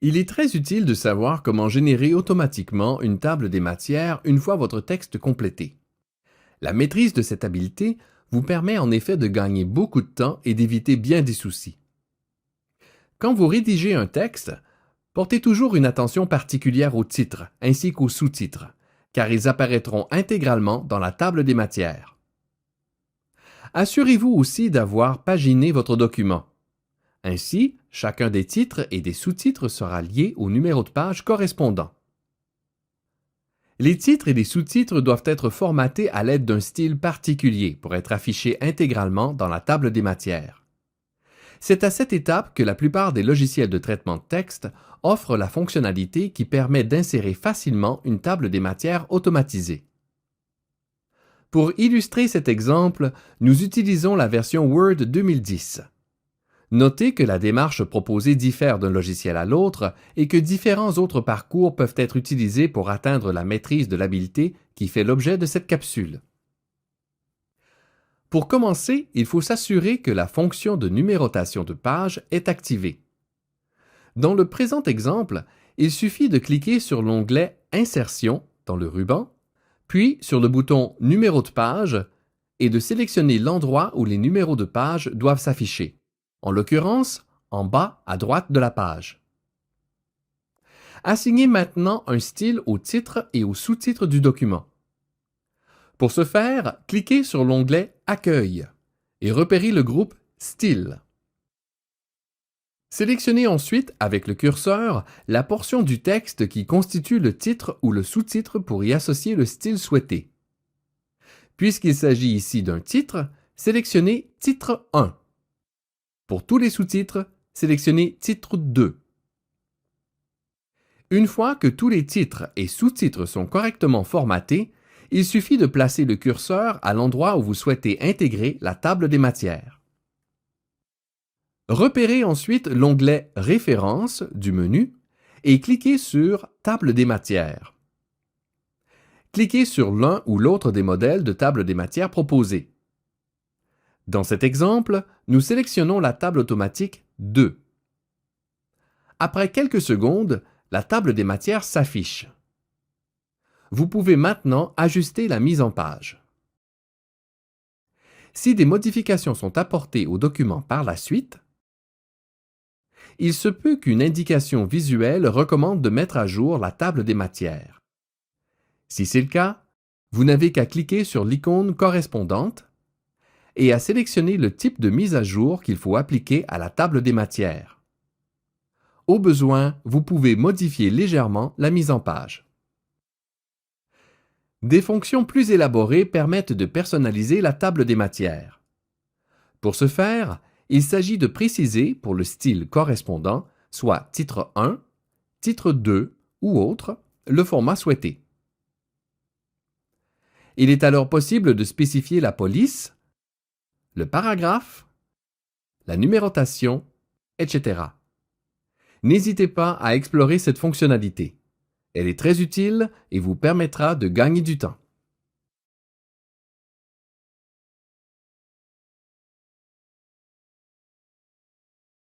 Il est très utile de savoir comment générer automatiquement une table des matières une fois votre texte complété. La maîtrise de cette habileté vous permet en effet de gagner beaucoup de temps et d'éviter bien des soucis. Quand vous rédigez un texte, portez toujours une attention particulière aux titres ainsi qu'aux sous-titres, car ils apparaîtront intégralement dans la table des matières. Assurez-vous aussi d'avoir paginé votre document. Ainsi, chacun des titres et des sous-titres sera lié au numéro de page correspondant. Les titres et les sous-titres doivent être formatés à l'aide d'un style particulier pour être affichés intégralement dans la table des matières. C'est à cette étape que la plupart des logiciels de traitement de texte offrent la fonctionnalité qui permet d'insérer facilement une table des matières automatisée. Pour illustrer cet exemple, nous utilisons la version Word 2010. Notez que la démarche proposée diffère d'un logiciel à l'autre et que différents autres parcours peuvent être utilisés pour atteindre la maîtrise de l'habileté qui fait l'objet de cette capsule. Pour commencer, il faut s'assurer que la fonction de numérotation de page est activée. Dans le présent exemple, il suffit de cliquer sur l'onglet « Insertion » dans le ruban, puis sur le bouton « Numéro de page » et de sélectionner l'endroit où les numéros de page doivent s'afficher. En l'occurrence, en bas à droite de la page. Assignez maintenant un style au titre et au sous-titre du document. Pour ce faire, cliquez sur l'onglet « Accueil » et repérez le groupe « Style ». Sélectionnez ensuite, avec le curseur, la portion du texte qui constitue le titre ou le sous-titre pour y associer le style souhaité. Puisqu'il s'agit ici d'un titre, sélectionnez « Titre 1 ». Pour tous les sous-titres, sélectionnez Titre 2. Une fois que tous les titres et sous-titres sont correctement formatés, il suffit de placer le curseur à l'endroit où vous souhaitez intégrer la table des matières. Repérez ensuite l'onglet « Références » du menu et cliquez sur « Table des matières ». Cliquez sur l'un ou l'autre des modèles de table des matières proposés. Dans cet exemple, nous sélectionnons la table automatique 2. Après quelques secondes, la table des matières s'affiche. Vous pouvez maintenant ajuster la mise en page. Si des modifications sont apportées au document par la suite, il se peut qu'une indication visuelle recommande de mettre à jour la table des matières. Si c'est le cas, vous n'avez qu'à cliquer sur l'icône correspondante et à sélectionner le type de mise à jour qu'il faut appliquer à la table des matières. Au besoin, vous pouvez modifier légèrement la mise en page. Des fonctions plus élaborées permettent de personnaliser la table des matières. Pour ce faire, il s'agit de préciser pour le style correspondant, soit titre 1, titre 2 ou autre, le format souhaité. Il est alors possible de spécifier la police, le paragraphe, la numérotation, etc. N'hésitez pas à explorer cette fonctionnalité. Elle est très utile et vous permettra de gagner du temps.